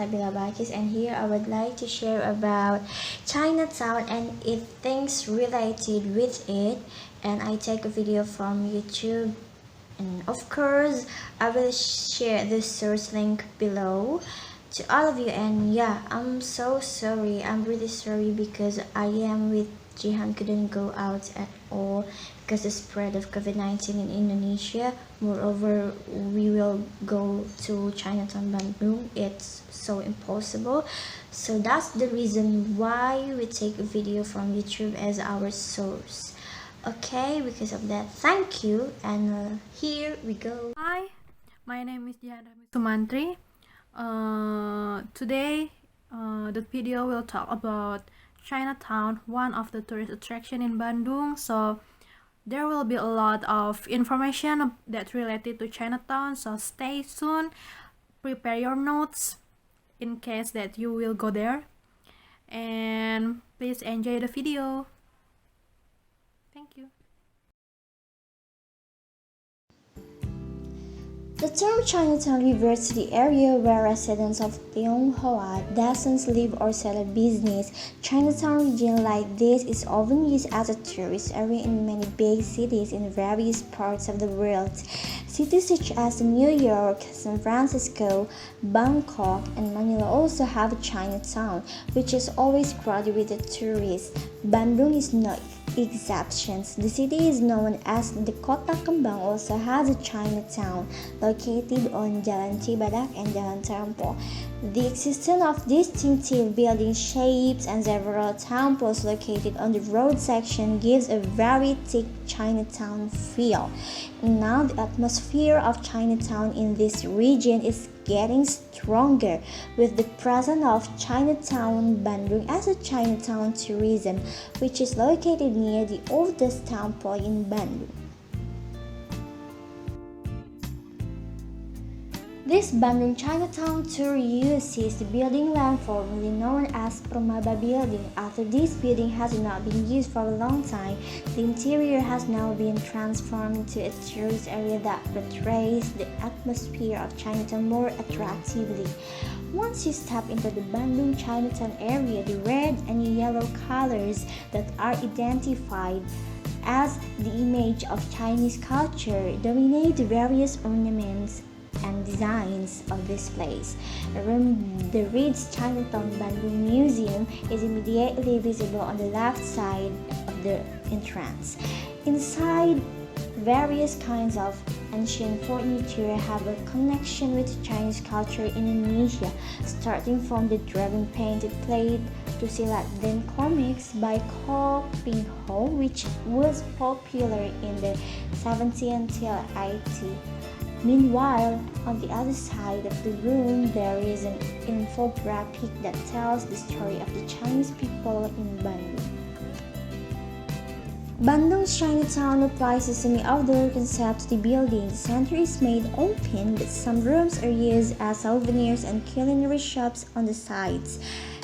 Salsabila Balqis, and here I would like to share about Chinatown and it things related with it. And I take a video from YouTube, and of course I will share the source link below to all of you. And yeah, I'm so sorry, I'm really sorry because I am with Jihan couldn't go out at all because the spread of COVID-19 in Indonesia. Moreover, we will go to Chinatown Bandung. It's so impossible. So that's the reason why we take a video from YouTube as our source. Okay, because of that, thank you. And here we go. Hi, my name is Jihan Rahmi Sumantri. Today, the video will talk about Chinatown, one of the tourist attraction in Bandung. So there will be a lot of information that related to Chinatown, so stay tuned, prepare your notes in case that you will go there, and please enjoy the video. Thank you. The term Chinatown refers to the area where residents of Tionghoa doesn't live or sell business. Chinatown region like this is often used as a tourist area in many big cities in various parts of the world. Cities such as New York, San Francisco, Bangkok, and Manila also have a Chinatown, which is always crowded with tourists. Bandung is no exception. The city is known as the Kota Kembang also has a Chinatown located on Jalan Cibadak and Jalan Tempo. The existence of distinctive building shapes and several temples located on the road section gives a very thick Chinatown feel. Now the atmosphere of Chinatown in this region is getting stronger with the presence of Chinatown Bandung as a Chinatown tourism, which is located near the oldest temple in Bandung. This Bandung Chinatown tour uses the building land formerly known as Permaba Building. After this building has not been used for a long time, the interior has now been transformed into a tourist area that portrays the atmosphere of Chinatown more attractively. Once you step into the Bandung Chinatown area, the red and yellow colors that are identified as the image of Chinese culture dominate the various ornaments and designs of this place. The Ritz Chinatown Bandung Museum is immediately visible on the left side of the entrance. Inside, various kinds of ancient furniture have a connection with Chinese culture in Indonesia, starting from the drawing painted plate to silat then comics by Ko Ping Ho, which was popular in the 17th till 80s. Meanwhile, on the other side of the room, there is an infographic that tells the story of the Chinese people in Bandung. Bandung's Chinatown applies a semi-outdoor concept to the building. The center is made open, but some rooms are used as souvenirs and culinary shops on the sides.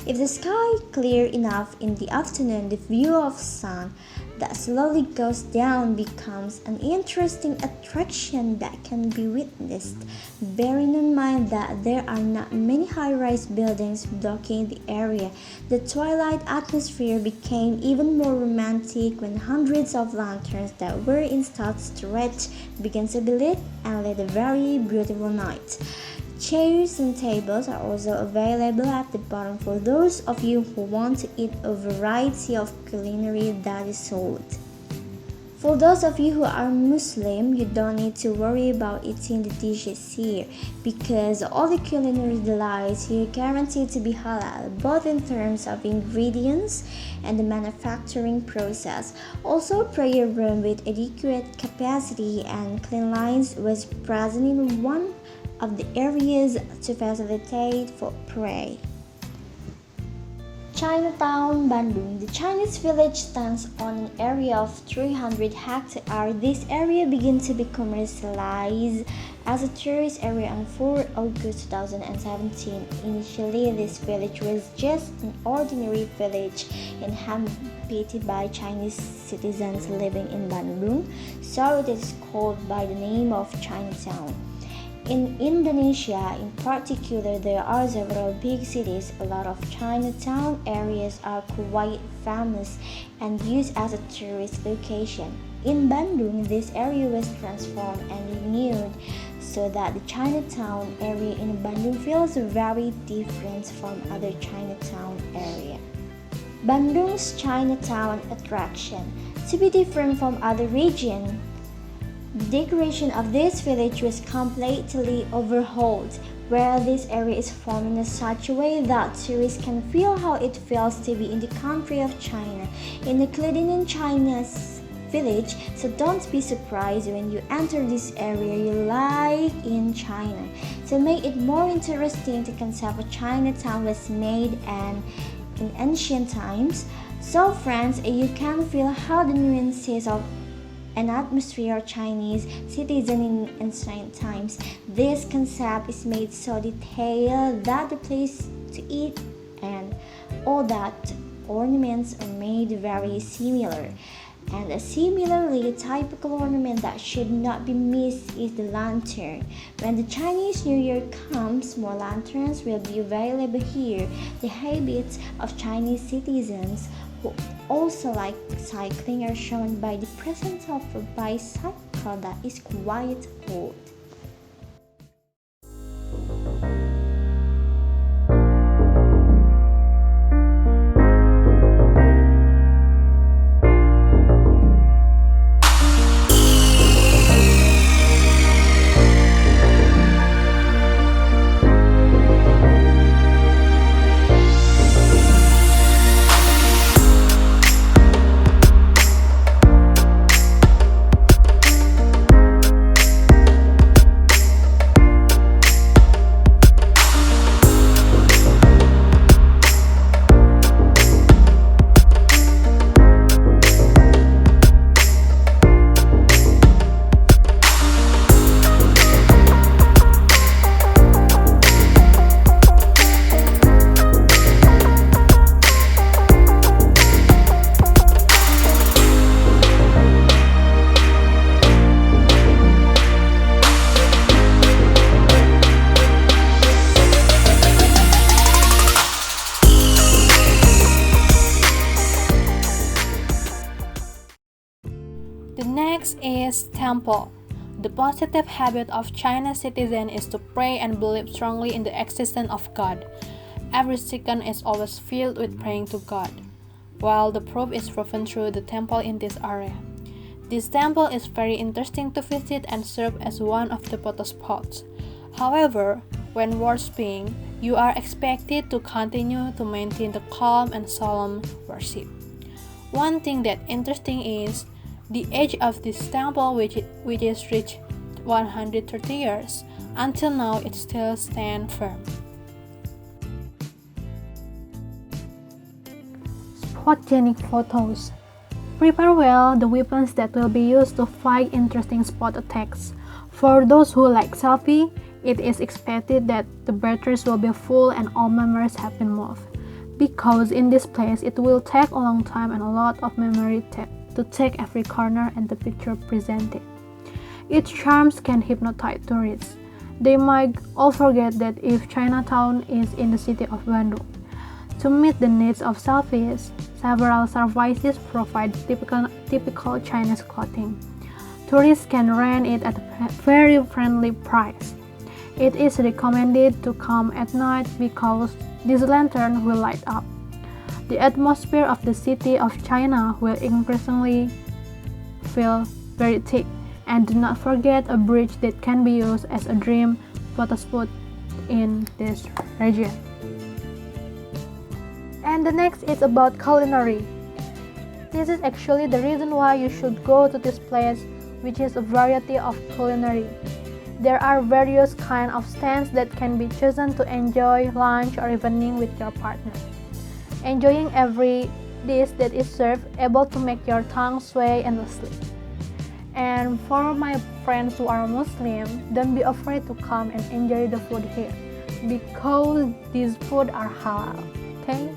If the sky is clear enough in the afternoon, the view of sun that slowly goes down becomes an interesting attraction that can be witnessed, bearing in mind that there are not many high-rise buildings blocking the area. The twilight atmosphere became even more romantic when hundreds of lanterns that were installed stretched began to be lit and lit a very beautiful night. Chairs and tables are also available at the bottom for those of you who want to eat a variety of culinary that is sold. For those of you who are Muslim, you don't need to worry about eating the dishes here because all the culinary delights here are guaranteed to be halal, both in terms of ingredients and the manufacturing process. Also, a prayer room with adequate capacity and clean lines was present in one of the areas to facilitate for prayer. Chinatown Bandung. The Chinese village stands on an area of 300 hectares. This area began to be commercialized as a tourist area on 4 August 2017. Initially, this village was just an ordinary village inhabited by Chinese citizens living in Bandung, so it is called by the name of Chinatown. In Indonesia, in particular, there are several big cities. A lot of Chinatown areas are quite famous and used as a tourist location. In Bandung, this area was transformed and renewed so that the Chinatown area in Bandung feels very different from other Chinatown area. Bandung's Chinatown attraction. To be different from other regions, the decoration of this village was completely overhauled, where this area is formed in such a way that tourists can feel how it feels to be in the country of China, including in China's village. So don't be surprised when you enter this area like in China. To make it more interesting, the concept of Chinatown was made and in ancient times. So friends, you can feel how the nuances of an atmosphere of Chinese citizen in ancient times. This concept is made so detailed that the place to eat and all that ornaments are made very similar. And a similarly typical ornament that should not be missed is the lantern. When the Chinese New Year comes, more lanterns will be available here. The habits of Chinese citizens who also like cycling are shown by the presence of a bicycle that is quite old. The next is temple. The positive habit of Chinese citizen is to pray and believe strongly in the existence of God. Every second is always filled with praying to God, while the proof is proven through the temple in this area. This temple is very interesting to visit and serve as one of the photo spots. However, when worshiping, you are expected to continue to maintain the calm and solemn worship. One thing that interesting is the age of this temple, which is reached 130 years. Until now, it still stands firm. Photogenic photos. Prepare well the weapons that will be used to fight interesting spot attacks. For those who like selfie, it is expected that the batteries will be full and all memories have been moved. Because in this place, it will take a long time and a lot of memory to take every corner and the picture presented. Its charms can hypnotize tourists. They might all forget that if Chinatown is in the city of Bandung. To meet the needs of selfies, several services provide typical Chinese clothing. Tourists can rent it at a very friendly price. It is recommended to come at night because this lantern will light up. The atmosphere of the city of China will increasingly feel very thick. And do not forget a bridge that can be used as a dream photo spot in this region. And the next is about culinary. This is actually the reason why you should go to this place, which is a variety of culinary. There are various kinds of stands that can be chosen to enjoy lunch or evening with your partner. Enjoying every dish that is served, able to make your tongue sway endlessly. And for my friends who are Muslim, don't be afraid to come and enjoy the food here, because these food are halal, okay?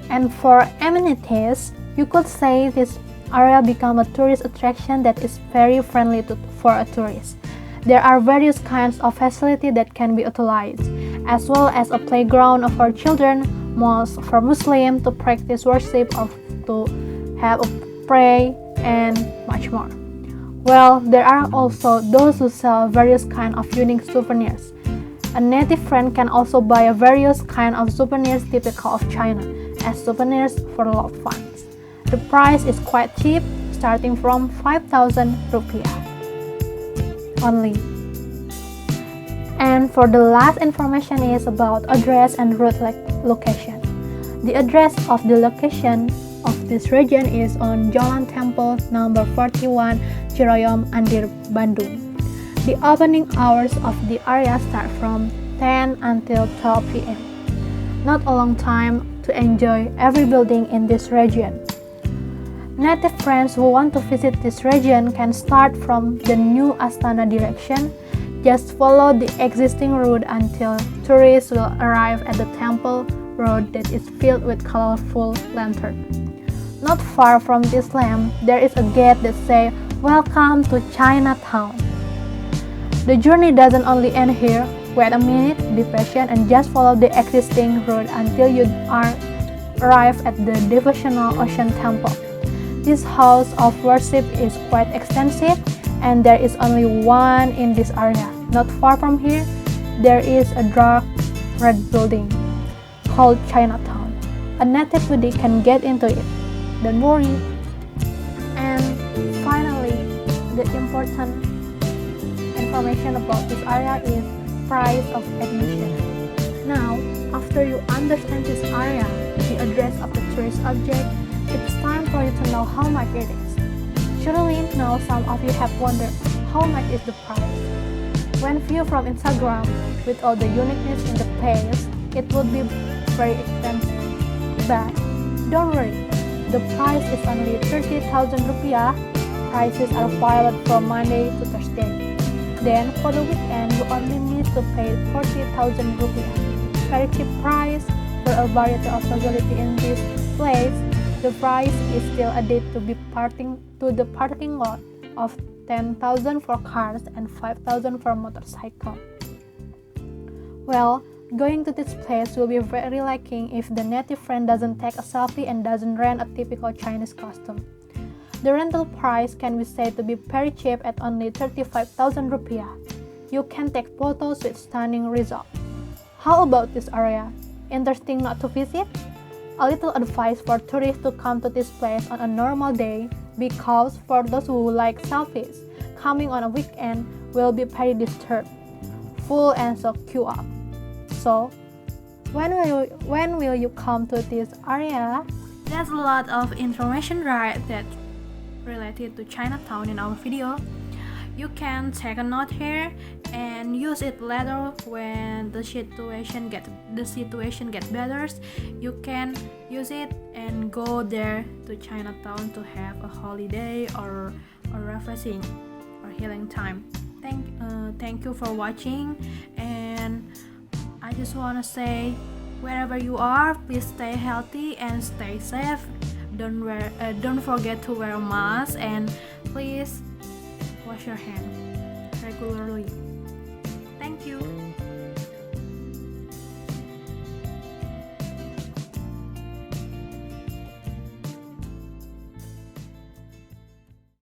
And for amenities, you could say this area become a tourist attraction that is very friendly for a tourist. There are various kinds of facility that can be utilized, as well as a playground for children, mosque for Muslims to practice worship or to have a pray, and much more. Well, there are also those who sell various kinds of unique souvenirs. A native friend can also buy a various kinds of souvenirs typical of China as souvenirs for loved ones. The price is quite cheap, starting from 5,000 rupiah only. And for the last information is about address and route location. The address of the location of this region is on Jalan Temple number 41, Ciroyom, Andir, Bandung. The opening hours of the area start from 10 until 12 p.m. Not a long time to enjoy every building in this region. Native friends who want to visit this region can start from the new Astana direction. Just follow the existing route until tourists will arrive at the temple road that is filled with colorful lanterns. Not far from this lamp, there is a gate that says, "Welcome to Chinatown." The journey doesn't only end here. Wait a minute, be patient, and just follow the existing route until you arrive at the devotional ocean temple. This house of worship is quite extensive, and there is only one in this area. Not far from here, there is a dark red building called Chinatown. A native Buddhi can get into it. Don't worry. And finally, the important information about this area is price of admission. Now, after you understand this area, the address of the tourist object, it's time for you to know how much it is. Surely now some of you have wondered how much is the price. When viewed from Instagram, with all the uniqueness in the place, it would be very expensive. But don't worry, the price is only 30,000 rupiah. Prices are valid from Monday to Thursday. Then for the weekend, you only need to pay 40,000 rupiah. Very cheap price for a variety of facility in this place. The price is still added to the parking lot of 10,000 for cars and 5,000 for motorcycle. Well, going to this place will be very lacking if the native friend doesn't take a selfie and doesn't rent a typical Chinese costume. The rental price can be said to be very cheap at only 35,000 rupiah. You can take photos with stunning results. How about this area? Interesting not to visit? A little advice for tourists to come to this place on a normal day, because for those who like selfies, coming on a weekend will be very disturbed, full and so queue up. So, when will you come to this area? There's a lot of information right that related to Chinatown in our video. You can take a note here and use it later when the situation get better. You can use it and go there to Chinatown to have a holiday or refreshing or healing time. Thank you for watching, and I just want to say, wherever you are, please stay healthy and stay safe. Don't forget to wear a mask, and please wash your hands regularly. Thank you.